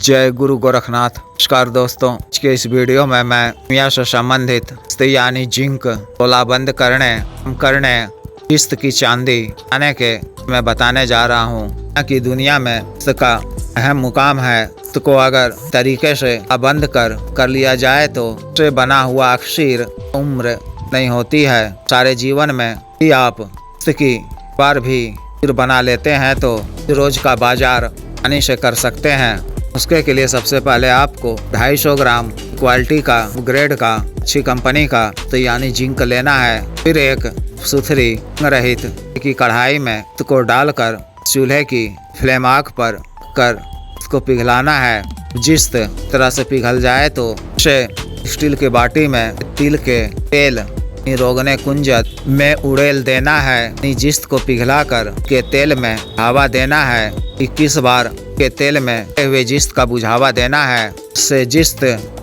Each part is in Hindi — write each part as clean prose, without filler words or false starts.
जय गुरु गोरखनाथ। नमस्कार दोस्तों, आज के इस वीडियो में मैं दुनिया से संबंधित यानी जिंक तोलाबंद करने किस्त की चांदी आने के मैं बताने जा रहा हूँ कि दुनिया में इसका अहम मुकाम है। इसको अगर तरीके से बंद कर लिया जाए तो से बना हुआ अक्सर उम्र नहीं होती है। सारे जीवन में ही आप इसकी बार भी बना लेते हैं तो रोज का बाजार आसानी से कर सकते हैं। उसके के लिए सबसे पहले आपको 250 ग्राम क्वालिटी का ग्रेड का अच्छी कंपनी का यानी जिंक लेना है। फिर एक सुथरी रहित की कढ़ाई में इसको डालकर चूल्हे की फ्लेम आग पर कर इसको पिघलाना है। जिस तरह से पिघल जाए तो उसे स्टील की बाटी में तिल के तेल रोगने कुंजत में उड़ेल देना है। जिस्त को पिघलाकर के तेल में हवा देना है। 21 बार के तेल में हुए जिस्त का बुझावा देना है। इससे जिस्त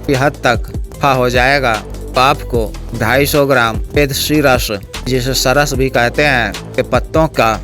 की हद तक हो जाएगा। आपको 250 ग्राम पेदसी रस जिसे सरस भी कहते हैं के पत्तों का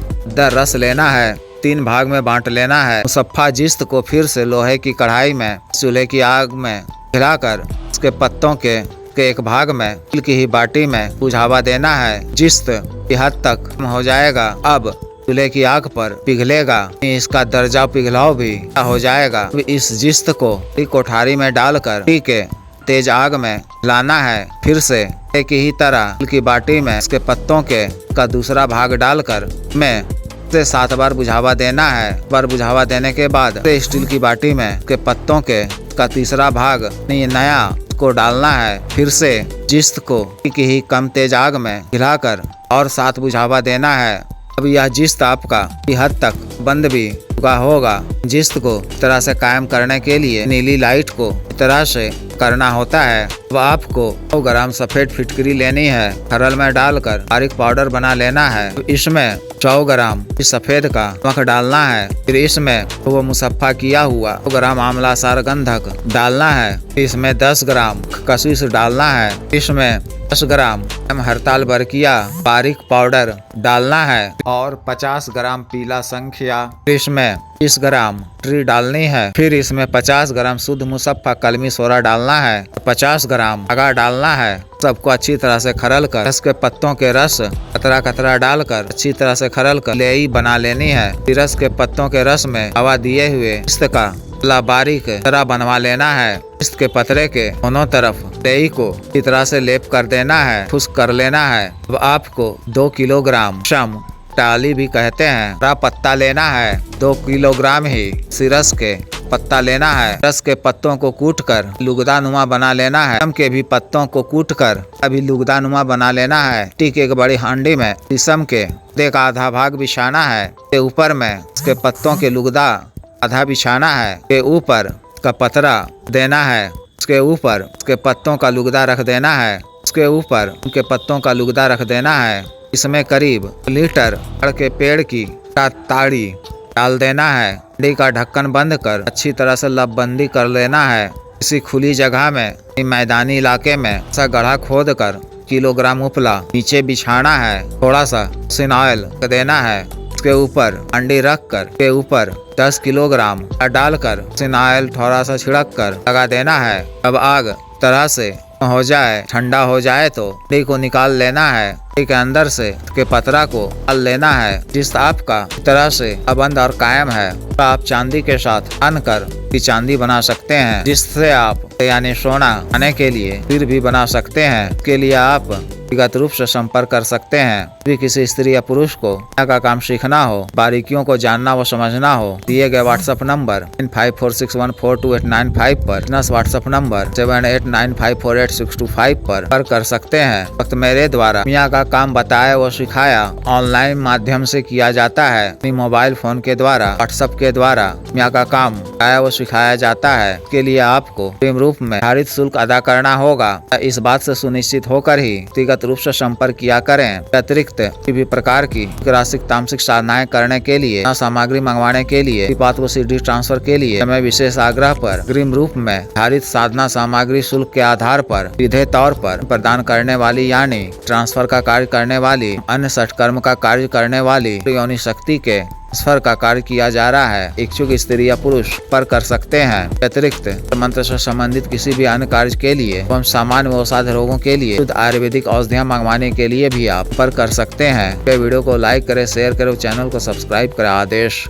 रस लेना है। 3 भाग में बांट लेना है। मुसफ्फा जिस्त को फिर से लोहे की कढ़ाई में चूल्हे की आग में हिलाकर उसके पत्तों के एक भाग में तिल की ही बाटी में बुझावा देना है। जिस्त की हद तक हो जाएगा। अब चूल्हे की आग पर पिघलेगा। इसका दर्जा पिघलाव भी हो जाएगा। इस जिस्त को कोठारी में डालकर के तेज आग में लाना है। फिर से एक ही तरह तिल की बाटी में इसके पत्तों का दूसरा भाग डालकर में से 7 बार बुझावा देना है। बार बुझावा देने के बाद स्टील की बाटी में के पत्तों का तीसरा भाग नया को डालना है। फिर से जिस्त को ही कम तेज आग में हिलाकर और 7 बुझावा देना है। अब यह जिस्त आपका हद तक बंद भी चुका होगा। जिस्त को तरह से कायम करने के लिए नीली लाइट को तरह से करना होता है। अब आपको 100 ग्राम सफेद फिटकरी लेनी है। खरल में डालकर बारीक पाउडर बना लेना है। इसमें 100 ग्राम सफेद का नमक डालना है। फिर इसमें वो मुसफ्फा किया हुआ 100 ग्राम आंवला सार गंधक डालना है। इसमें 10 ग्राम कशिश डालना है। इसमें 10 ग्राम हरताल बरकिया बारीक पाउडर डालना है और 50 ग्राम पीला संख्या। इसमें 30 ग्राम ट्री डालनी है। फिर इसमें 50 ग्राम शुद्ध मुसफ्फा कलमी सोडा डालना है। 50 ग्राम आगा डालना है। सबको अच्छी तरह से खरल कर इसके पत्तों के रस कतरा कतरा डालकर अच्छी तरह से खरल कर लेई बना लेनी है। फिर रस के पत्तों के रस में हवा दिए हुए इसका बारीक तरह बनवा लेना है। इसके पतरे के दोनों तरफ लेई को इस तरह से लेप कर देना है। खुश्क कर लेना है। अब आपको 2 किलोग्राम शम टाली भी कहते हैं बड़ा पत्ता लेना है। 2 किलोग्राम ही सिरस के पत्ता लेना है। रस के पत्तों को कूटकर लुगदा नुमा बना लेना है। शम के भी पत्तों को कूटकर अभी लुगदा नुमा बना लेना है। ठीक एक बड़ी हांडी में शीशम के एक आधा भाग बिछाना है। के ऊपर में इसके पत्तों के लुगदा आधा बिछाना है। के ऊपर का पतरा देना है। उसके ऊपर उसके पत्तों का लुगदा रख देना है। उसके ऊपर उनके पत्तों का लुगदा रख देना है। इसमें करीब लीटर के पेड़ की ताड़ी डाल देना है। हांडी का ढक्कन बंद कर अच्छी तरह से लबबंदी कर लेना है। किसी खुली जगह में मैदानी इलाके में सा गड्ढा खोद कर किलोग्राम उपला नीचे बिछाना है। थोड़ा सा सिनाइल देना है। उसके ऊपर हांडी रख कर के ऊपर 10 किलोग्राम डालकर सिनाइल थोड़ा सा छिड़क कर लगा देना है। अब आग तरह से हो जाए ठंडा हो जाए तो हांडी को निकाल लेना है। के अंदर से के पतरा को डाल लेना है। जिस आपका तरह से बंद और कायम है तो आप चांदी के साथ छान कर चांदी बना सकते हैं। जिससे आप यानी सोना आने के लिए फिर भी बना सकते हैं। इसके लिए आप व्यक्तिगत रूप से संपर्क कर सकते हैं। भी किसी स्त्री या पुरुष को का काम सीखना हो, बारीकियों को जानना व समझना हो, दिए गए व्हाट्सएप नंबर 9546142895 पर व्हाट्सएप नंबर 7895486225 पर कर सकते हैं। वक्त मेरे द्वारा मियाँ का काम बताया व सिखाया ऑनलाइन माध्यम से किया जाता है। अपनी मोबाइल फोन के द्वारा व्हाट्सएप के द्वारा मियाँ का काम बताया व सिखाया जाता है। इसके लिए आपको प्रेम रूप में निर्धारित शुल्क अदा करना होगा। इस बात से सुनिश्चित होकर ही व्यक्तिगत रूप से संपर्क किया करें। अतिरिक्त किसी भी प्रकार की राशिक तामसिक साधनाएं करने के लिए, सामग्री मंगवाने के लिए, बात व सीडी ट्रांसफर के लिए हमें विशेष आग्रह पर अग्रिम रूप में निर्धारित साधना सामग्री शुल्क के आधार पर सीधे तौर पर प्रदान करने वाली यानी ट्रांसफर का कार्य करने वाली, अन्य सटकर्म का कार्य करने वाली योनि शक्ति के ट्रांसफर का कार्य किया जा रहा है। इच्छुक स्त्री या पुरुष पर कर सकते हैं। अतिरिक्त मंत्र से संबंधित किसी भी अन्य कार्य के लिए एवं सामान्य व असाध्य रोगों के लिए शुद्ध आयुर्वेदिक औषधियाँ मंगवाने के लिए भी आप पर कर सकते हैं। वीडियो को लाइक करें, शेयर करें, चैनल को सब्सक्राइब करें। आदेश।